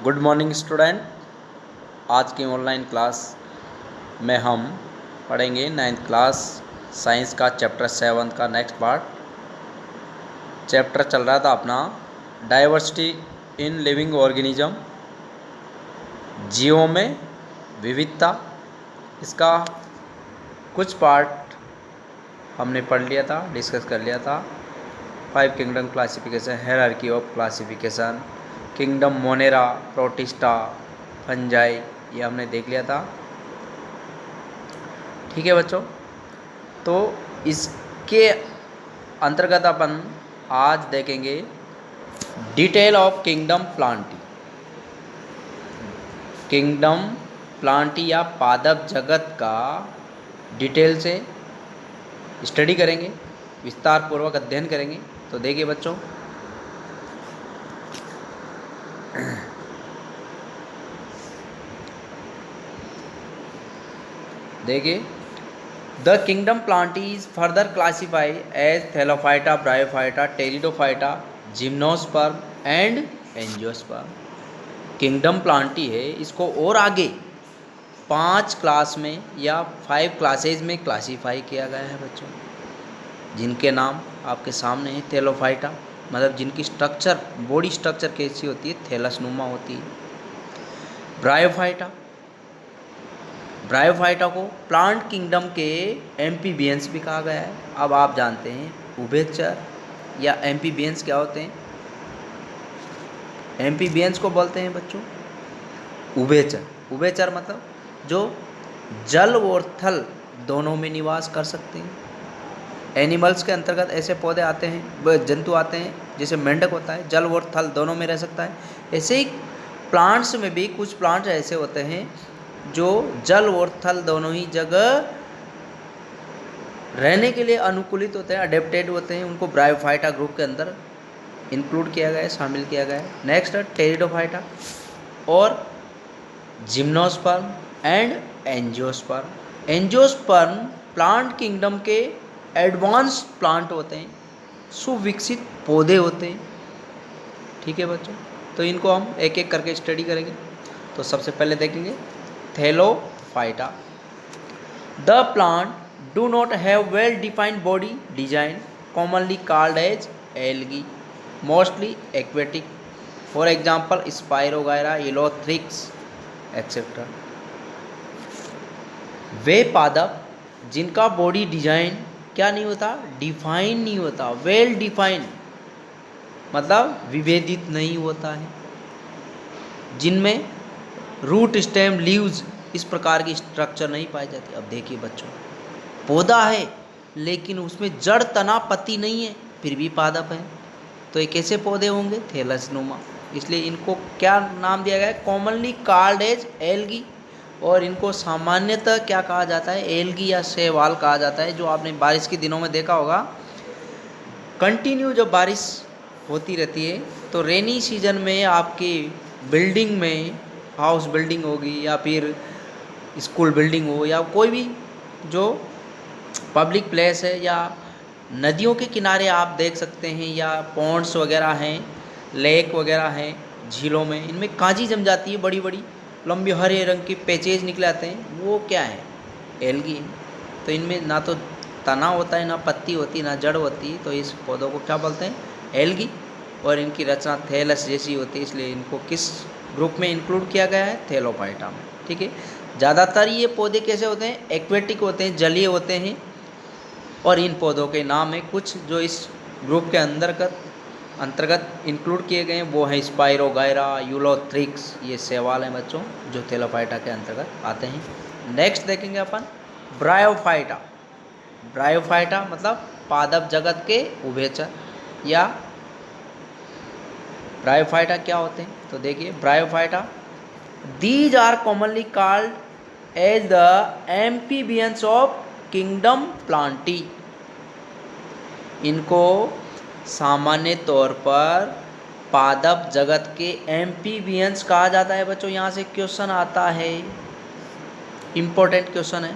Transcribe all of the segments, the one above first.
Good morning student. आज की online class में हम पढ़ेंगे 9th क्लास साइंस का चैप्टर 7 का नेक्स्ट पार्ट। चैप्टर चल रहा था अपना डाइवर्सिटी इन लिविंग ऑर्गेनिज्म, जीवों में विविधता। इसका कुछ पार्ट हमने पढ़ लिया था, डिस्कस कर लिया था। 5 kingdom classification, hierarchy of classification, kingdom Monera, protista, fungi, ये हमने देख लिया था। ठीक है बच्चों, तो इसके अंतर्गत अपन आज देखेंगे detail of kingdom Plantae. Kingdom Plantae या पादप जगत का डिटेल से स्टडी करेंगे, विस्तार पूर्वक अध्ययन करेंगे। तो देखिए बच्चों, देखिए the kingdom Plantae is further classified as Thallophyta, bryophyta, Pteridophyta, gymnosperm and angiosperm. Kingdom Plantae है, इसको और आगे 5 क्लास में या 5 क्लासेज में क्लासीफाई किया गया है बच्चों, जिनके नाम आपके सामने है। थैलोफाइटा मतलब जिनकी स्ट्रक्चर, बॉडी स्ट्रक्चर कैसी होती है, थैलसनुमा होती है। ब्रायोफाइटा, ब्रायोफाइटा को प्लांट किंगडम के एम्फीबियंस भी कहा गया है। अब आप जानते हैं उभयचर या एम्फीबियंस क्या होते हैं। एम्फीबियंस को बोलते हैं बच्चों उभयचर। उभयचर मतलब जो जल और थल दोनों में निवास कर सकते हैं। एनिमल्स के अंतर्गत ऐसे पौधे आते हैं, जंतु आते हैं, जैसे मेंढक होता है, जल और थल दोनों में रह सकता है। ऐसे ही प्लांट्स में भी कुछ प्लांट्स ऐसे होते हैं जो जल और थल दोनों ही जगह रहने के लिए अनुकूलित होते हैं, अडेप्टेड होते हैं। उनको ब्रायोफाइटा ग्रुप के अंदर इंक्लूड किया गया है, शामिल किया गया है। नेक्स्ट है टेरिडोफाइटा और gymnosperm and angiosperm. Angiosperm plant kingdom के एडवांस प्लांट होते हैं, सुविकसित पौधे होते हैं। ठीक है बच्चों, तो इनको हम एक एक करके स्टडी करेंगे। तो सबसे पहले देखेंगे thallophyta. The plant do not have well defined body design, commonly called as algae, mostly aquatic. For example spirogyra, ulothrix etcetera. वे पादप जिनका बॉडी डिजाइन क्या नहीं होता, डिफाइन नहीं होता। वेल डिफाइन मतलब विभेदित नहीं होता है, जिनमें रूट, स्टेम, लीव्स इस प्रकार की स्ट्रक्चर नहीं पाई जाती। अब देखिए बच्चों, पौधा है लेकिन उसमें जड़, तना, पत्ती नहीं है, फिर भी पादप है। तो ये कैसे पौधे होंगे, थैलसनुमा। इसलिए इनको क्या नाम दिया गया है, कॉमनली कॉल्ड एज एल्गी। और इनको सामान्यतः क्या कहा जाता है, एल्गी या शैवाल कहा जाता है। जो आपने बारिश के दिनों में देखा होगा, कंटिन्यू जब बारिश होती रहती है तो रेनी सीजन में आपकी बिल्डिंग में, हाउस बिल्डिंग होगी या फिर स्कूल बिल्डिंग हो या कोई भी जो पब्लिक प्लेस है, या नदियों के किनारे आप देख सकते हैं, या पॉन्ड्स वगैरह हैं, लेक वगैरह हैं, झीलों में, इनमें कांजी जम जाती है, बड़ी बड़ी लंबी हरे रंग के पैचेज निकले आते हैं, वो क्या है, एल्गी। तो इनमें ना तो तना होता है, ना पत्ती होती, ना जड़ होती। तो इस पौधों को क्या बोलते हैं, एल्गी। और इनकी रचना थैलस जैसी होती है, इसलिए इनको किस ग्रुप में इंक्लूड किया गया है, थैलोफाइटा में। ठीक है, ज़्यादातर ये पौधे कैसे होते हैं, एक्वेटिक होते हैं, जलीय होते हैं। और इन पौधों के नाम है कुछ जो इस ग्रुप के अंतर्गत इंक्लूड किए गए हैं, वो हैं स्पाइरोगायरा, यूलोथ्रिक्स, ये शैवाल हैं बच्चों, जो थैलोफाइटा के अंतर्गत आते हैं। नेक्स्ट देखेंगे अपन ब्रायोफाइटा। ब्रायोफाइटा मतलब पादप जगत के उभयचर या ब्रायोफाइटा क्या होते हैं। तो देखिए Bryophyta, these are commonly called as the amphibians of kingdom Plantae. इनको सामान्य तौर पर पादप जगत के एम्फीबियंस कहा जाता है बच्चों। यहाँ से क्वेश्चन आता है, इम्पोर्टेंट क्वेश्चन है,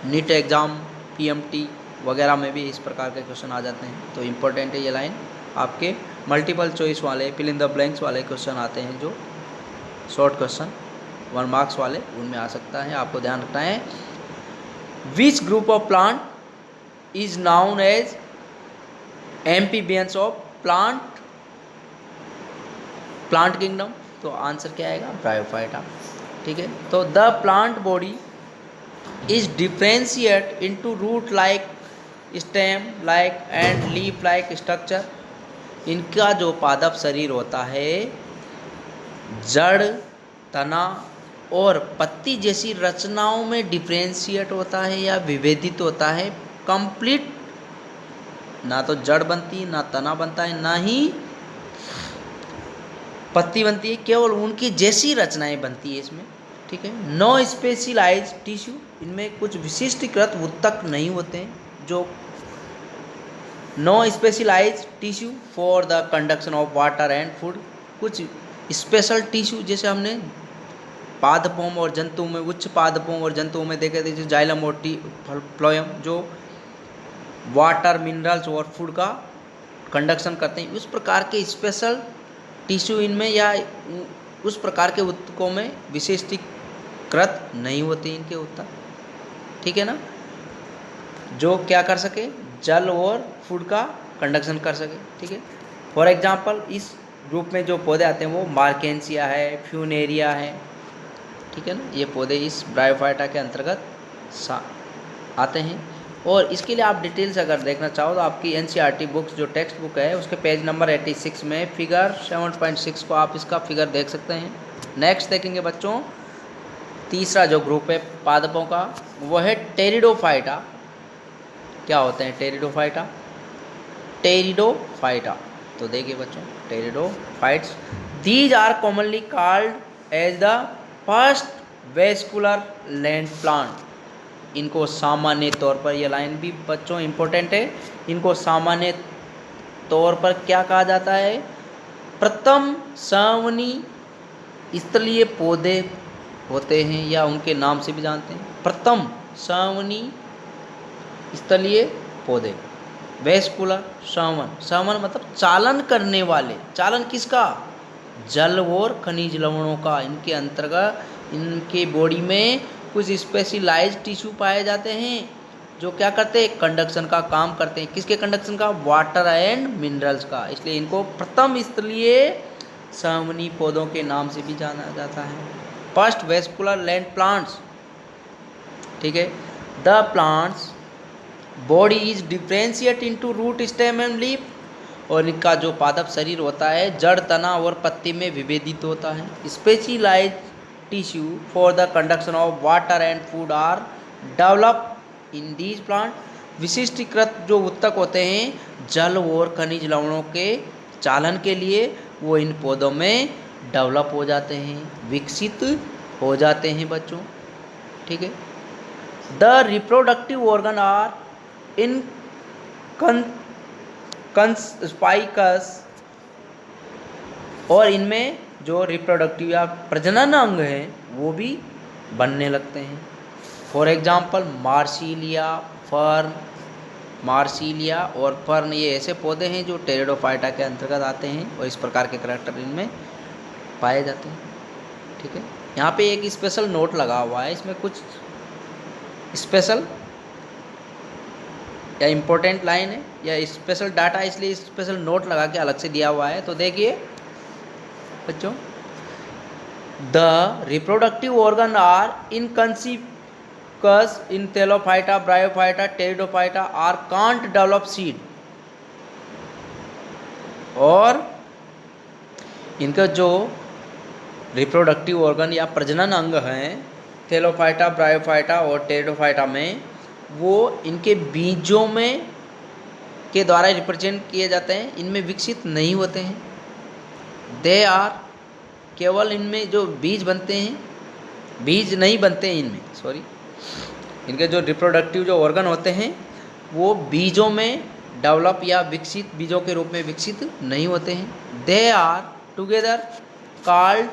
नीट एग्ज़ाम, पीएमटी वगैरह में भी इस प्रकार के क्वेश्चन आ जाते हैं। तो इम्पोर्टेंट है ये लाइन, आपके मल्टीपल चॉइस वाले, फिल इन द ब्लैंक्स वाले क्वेश्चन आते हैं जो शॉर्ट क्वेश्चन 1 मार्क्स वाले उनमें आ सकता है, आपको ध्यान रखना है। Which group of plant is known as amphibians of plant kingdom, तो आंसर क्या आएगा, ब्रायोफाइटा। ठीक है, तो the plant body is differentiate into root like, stem like and leaf like structure. इनका जो पादप शरीर होता है जड़, तना और पत्ती जैसी रचनाओं में डिफ्रेंशिएट होता है या विभेदित होता है। कंप्लीट ना तो जड़ बनती है, ना तना बनता है, ना ही पत्ती बनती है, केवल उनकी जैसी रचनाएं बनती है इसमें। ठीक है, नो स्पेशलाइज टिश्यू, इनमें कुछ विशिष्टीकृत ऊतक नहीं होते हैं, जो no specialise tissue for the conduction of water and food. कुछ स्पेशल टिश्यू जैसे हमने पादपों और जंतुओं में, उच्च पादपों और जंतुओं में देखे थे, जैसे जाइलम और फ्लोएम, जो वाटर, मिनरल्स और फूड का कंडक्शन करते हैं, उस प्रकार के स्पेशल टिश्यू इनमें या उस प्रकार के ऊतकों में विशिष्टीकृत नहीं होते इनके ऊतक। ठीक है ना, जो क्या कर सके, जल और फूड का कंडक्शन कर सके। ठीक है, फॉर एग्जांपल इस ग्रुप में जो पौधे आते हैं वो मार्केंसिया है, फ्यूनेरिया है। ठीक है ना, ये पौधे इस ब्रायोफाइटा के अंतर्गत आते हैं। और इसके लिए आप डिटेल्स अगर देखना चाहो तो आपकी एनसीईआरटी बुक्स जो टेक्स्ट बुक है उसके पेज नंबर 86 में फिगर 7.6 को आप इसका फिगर देख सकते हैं। नेक्स्ट देखेंगे बच्चों, तीसरा जो ग्रुप है पादपों का वो है टेरिडोफाइटा। क्या होते हैं टेरिडोफाइटा? टेरिडोफाइटा, तो देखिए बच्चों, pteridophytes, these are commonly called as the first vascular land plant. इनको सामान्य तौर पर, यह लाइन भी बच्चों इम्पोर्टेंट है, इनको सामान्य तौर पर क्या कहा जाता है? प्रथम सांवनी स्थलीय पौधे होते हैं, या उनके नाम से भी जानते हैं, प्रथम सांवनी स्थलीय पौधे। वेस्कुलर सांवन, सांवन मतलब चालन करने वाले। चालन किसका? जल और खनिज लवणों का। इनके अंतर्गत इनके बॉडी में कुछ स्पेशलाइज्ड टिश्यू पाए जाते हैं जो क्या करते हैं? कंडक्शन का काम करते हैं। किसके कंडक्शन का? वाटर एंड मिनरल्स का। इसलिए इनको प्रथम स्थलीय सांवनी पौधों के नाम से भी जाना जाता है। First vascular land plants. ठीक है, the plants body is differentiate into root, stem and leaf. और इनका जो पादप शरीर होता है जड़, तना और पत्ती में विभेदित होता है। Specialised tissue for the conduction of water and food are develop in these plant. विशिष्टीकृत जो ऊतक होते हैं जल और खनिज लवणों के चालन के लिए, वो इन पौधों में डेवलप हो जाते हैं, विकसित हो जाते हैं बच्चों। ठीक है, the reproductive organ are inconspicuous, और इनमें जो रिप्रोडक्टिव या प्रजनन अंग हैं वो भी बनने लगते हैं। For example Marsilea, fern, Marsilea और फर्न, ये ऐसे पौधे हैं जो टेरिडोफाइटा के अंतर्गत आते हैं और इस प्रकार के करैक्टर इनमें पाए जाते हैं। ठीक है, यहाँ पे एक स्पेशल नोट लगा हुआ है, इसमें कुछ स्पेशल या इम्पोर्टेंट लाइन है या स्पेशल डाटा, इसलिए स्पेशल नोट लगा के अलग से दिया हुआ है। तो देखिए बच्चों, the reproductive organ are inconspicuous in thallophyta, bryophyta, pteridophyta are can't develop seed. और इनका जो रिप्रोडक्टिव ऑर्गन या प्रजनन अंग हैं थैलोफाइटा, ब्रायोफाइटा और टेरिडोफाइटा में, वो इनके बीजों में के द्वारा रिप्रेजेंट किए जाते हैं, इनमें विकसित नहीं होते हैं। दे आर, केवल इनमें जो बीज बनते हैं, बीज नहीं बनते हैं इनमें, सॉरी, इनके जो रिप्रोडक्टिव जो ऑर्गन होते हैं वो बीजों में डेवलप या विकसित, बीजों के रूप में विकसित नहीं होते हैं। They are together called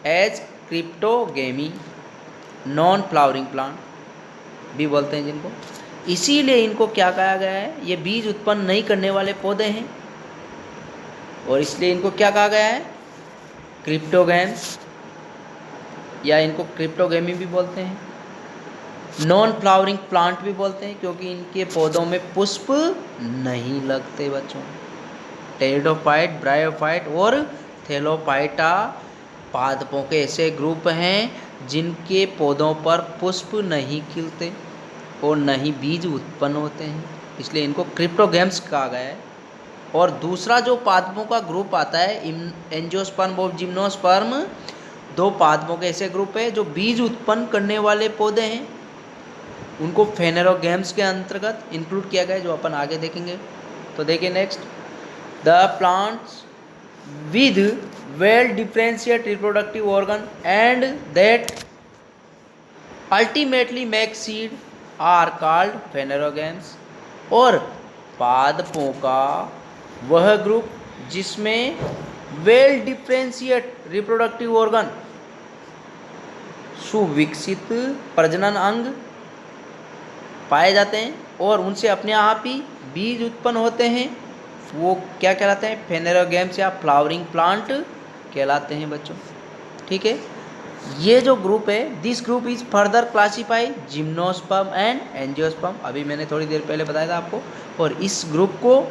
as cryptogamae, non flowering plant भी बोलते हैं जिनको। इसीलिए इनको क्या कहा गया है? ये बीज उत्पन्न नहीं करने वाले पौधे हैं, और इसलिए इनको क्या कहा गया है? क्रिप्टोगैन या इनको क्रिप्टोगेमी भी बोलते हैं। नॉन फ्लावरिंग प्लांट भी बोलते हैं क्योंकि इनके पौधों में पुष्प नहीं लगते बच्चों। टेरिडोफाइट, ब्रायोफाइट और थैलोफाइटा पादपों के ऐसे ग्रुप हैं जिनके पौधों पर पुष्प नहीं खिलते और न ही बीज उत्पन्न होते हैं, इसलिए इनको क्रिप्टोगेम्स कहा गया है। और दूसरा जो पादपों का ग्रुप आता है एंजियोस्पर्म और जिम्नोस्पर्म, दो पादपों के ऐसे ग्रुप है जो बीज उत्पन्न करने वाले पौधे हैं, उनको फेनेरोगेम्स के अंतर्गत इंक्लूड किया गया है, जो अपन आगे देखेंगे। तो देखिए next, the plants with well differentiate reproductive organ and that ultimately make seed are called phanerogams. और पादपों का वह ग्रुप जिसमें वेल डिफरेंशिएट रिप्रोडक्टिव ऑर्गन, सुविकसित प्रजनन अंग पाए जाते हैं और उनसे अपने आप ही बीज उत्पन्न होते हैं, वो क्या कहलाते हैं? फेनेरोगेम्स या फ्लावरिंग प्लांट कहलाते हैं बच्चों। ठीक है, ये जो ग्रुप है, this group is further classify gymnosperm and angiosperm, अभी मैंने थोड़ी देर पहले बताया था आपको। और इस ग्रुप को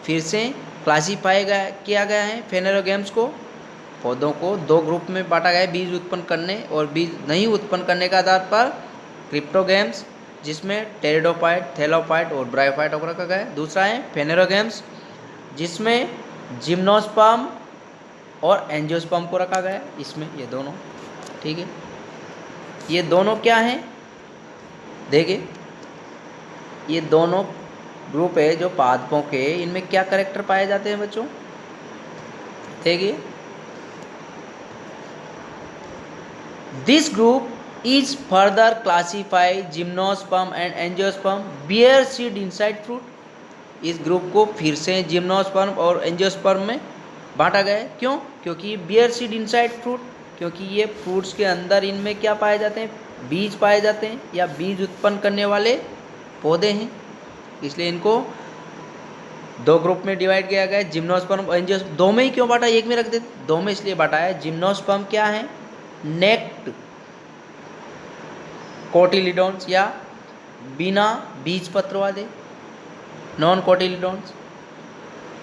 फिर से क्लासीफाई किया गया है, फेनेरोगेम्स को, पौधों को दो ग्रुप में बांटा गया है, बीज उत्पन्न करने और बीज नहीं उत्पन्न करने के आधार पर क्रिप्टोगेम्स, जिसमें टेरिडोफाइट, थैलोफाइट और ब्रायोफाइट को रखा गया है। दूसरा है फेनेरोगेम्स जिसमें जिम्नोस्पर्म और एंजियोस्पर्म को रखा गया है, इसमें ये दोनों। ठीक है, ये दोनों क्या हैं? देखिए, ये दोनों ग्रुप है जो पादपों के, इनमें क्या कैरेक्टर पाए जाते हैं बच्चों? देखिए, this group is further classified gymnosperm and angiosperm bear seed inside fruit। इस ग्रुप को फिर से जिम्नोस्पर्म और एंजियोस्पर्म में बांटा गया है। क्यों? क्योंकि ये bear seed inside fruit, क्योंकि ये फ्रूट्स के अंदर इनमें क्या पाए जाते हैं? बीज पाए जाते हैं या बीज उत्पन्न करने वाले पौधे हैं, इसलिए इनको दो ग्रुप में डिवाइड किया गया है, जिम्नोस्पर्म और एंजियोस्पर्म। दो में ही क्यों बांटा? एक में रख देते, दो में इसलिए बांटा है। जिम्नोस्पर्म क्या है? नेक्ड कोटिलिडोन्स या बिना बीज पत्र वाले, नॉन कोटिलिडोन्स,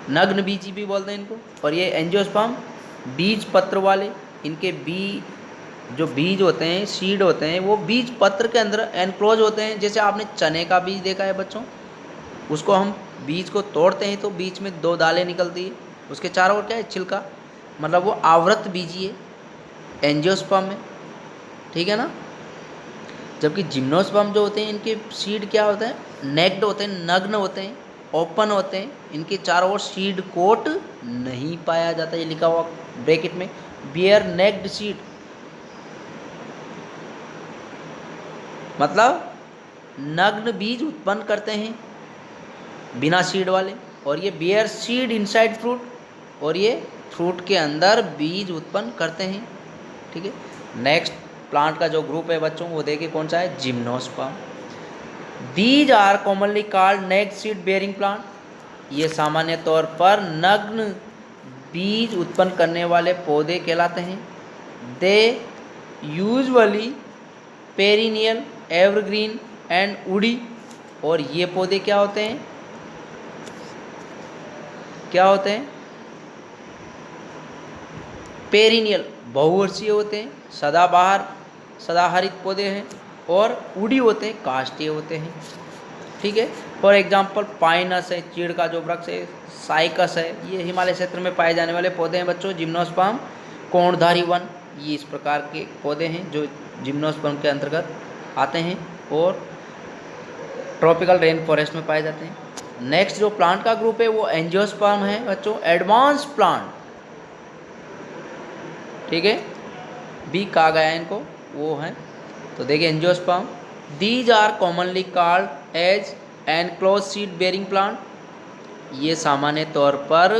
नग्न बीजी भी बोलते हैं इनको। और ये एंजियोस्पर्म बीज पत्र वाले, इनके जो बीज होते हैं, सीड होते हैं, वो बीज पत्र के अंदर एनक्लोज होते हैं। जैसे आपने चने का बीज देखा है बच्चों, उसको हम बीज को तोड़ते हैं तो बीच में दो दालें निकलती है, उसके चारों ओर क्या है? छिलका, मतलब वो आवृत बीजी है एंजियोस्पर्म में। ठीक है ना? जबकि जिम्नोस्पर्म जो होते हैं, इनके सीड क्या होते हैं? नेक्ड होते हैं, नग्न होते हैं, ओपन होते हैं, इनके चारों ओर सीड कोट नहीं पाया जाता। ये लिखा हुआ ब्रैकेट में, बियर नेक्ड सीड, मतलब नग्न बीज उत्पन्न करते हैं बिना सीड वाले। और ये बियर सीड इनसाइड फ्रूट, और ये फ्रूट के अंदर बीज उत्पन्न करते हैं। ठीक है, नेक्स्ट प्लांट का जो ग्रुप है बच्चों, वो देखिए कौन सा है? Gymnosperm. These are commonly called naked seed bearing plant. ये सामान्य तौर पर नग्न बीज उत्पन्न करने वाले पौधे कहलाते हैं। They usually perennial, evergreen and woody. और ये पौधे क्या होते हैं? क्या होते हैं? पेरिनियल, बहुवर्षीय होते हैं, सदाबहार, सदाहरित पौधे हैं। और वुडी होते हैं, काष्ठीय होते हैं। ठीक है, फॉर एग्जाम्पल पाइनस है, चीड़ का जो वृक्ष है, साइकस है, ये हिमालय क्षेत्र में पाए जाने वाले पौधे हैं बच्चों। जिम्नोस्पर्म, कोणधारी वन, ये इस प्रकार के पौधे हैं जो जिम्नोस्पर्म के अंतर्गत आते हैं और ट्रॉपिकल रेन फॉरेस्ट में पाए जाते हैं। नेक्स्ट जो प्लांट का ग्रुप है वो एंजियोस्पर्म है बच्चों, एडवांस प्लांट। ठीक है, बी कहा गया है इनको, वो है। तो देखिए angiosperm, these are commonly called as enclose seed bearing plant. ये सामान्य तौर पर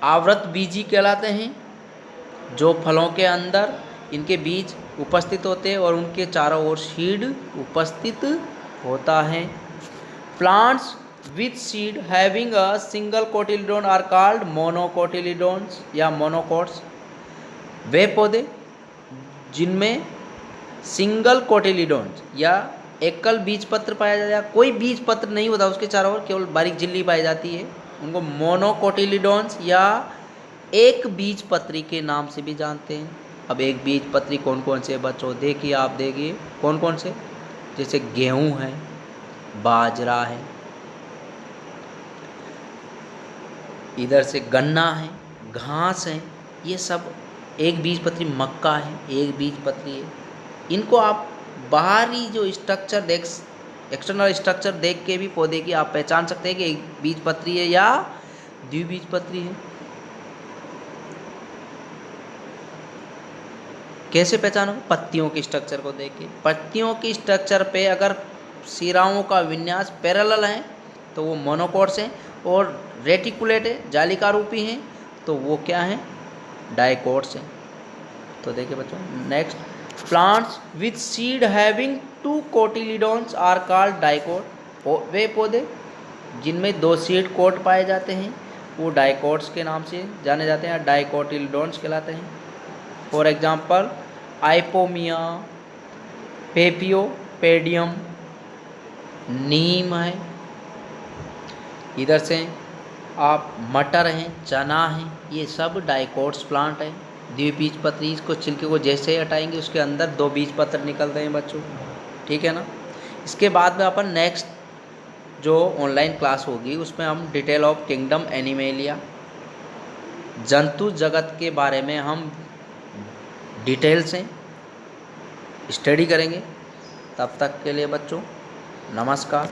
आवृत बीजी कहलाते हैं, जो फलों के अंदर इनके बीज उपस्थित होते हैं और उनके चारों ओर सीड उपस्थित होता है। Plants with seed having a single cotyledon are called monocotyledons या मोनोकोट्स। वे पौधे जिनमें सिंगल कोटिलीडोन्स या एकल बीज पत्र पाया जाता है, कोई बीज पत्र नहीं होता उसके चारों ओर, केवल बारीक झिल्ली पाई जाती है, उनको मोनोकोटिलीडोन्स या एक बीज पत्री के नाम से भी जानते हैं। अब एक बीज पत्री कौन कौन से बच्चों देखिए, आप देखिए कौन कौन से, जैसे गेहूं है, बाजरा है, इधर से गन्ना है, घास है, ये सब एक बीज पत्री। मक्का है, एक बीज पत्री है। इनको आप बाहरी जो स्ट्रक्चर देख, एक्सटर्नल स्ट्रक्चर देख के भी पौधे की आप पहचान सकते हैं कि एक बीज पत्री है या द्विबीजपत्री है। कैसे पहचानोगे? पत्तियों की स्ट्रक्चर को देख के। पत्तियों की स्ट्रक्चर पे अगर सिराओं का विन्यास पैरेलल है तो वो मोनोकोट्स हैं, और रेटिकुलेट है, जालिका रूपी हैं, तो वो क्या हैं? डाइकोट्स हैं। तो देखिए बच्चों, next, plants with seed having 2 cotyledons are called dicot. वे पौधे जिनमें 2 सीड कोट पाए जाते हैं वो डाइकोट्स के नाम से जाने जाते हैं, डाइकोटिलीडोन्स कहलाते हैं। फॉर एग्जाम्पल आइपोमिया, पेपियोपेडियम, नीम है, इधर से आप मटर हैं, चना है, ये सब डाइकोट्स प्लांट है, द्विबीजपत्री। इसको छिलके को जैसे ही हटाएंगे उसके अंदर 2 बीज पत्र निकलते हैं बच्चों, ठीक है ना। इसके बाद में अपन नेक्स्ट जो ऑनलाइन क्लास होगी उसमें हम डिटेल ऑफ किंगडम एनिमेलिया, जंतु जगत के बारे में हम डिटेल से स्टडी करेंगे। तब तक के लिए बच्चों नमस्कार।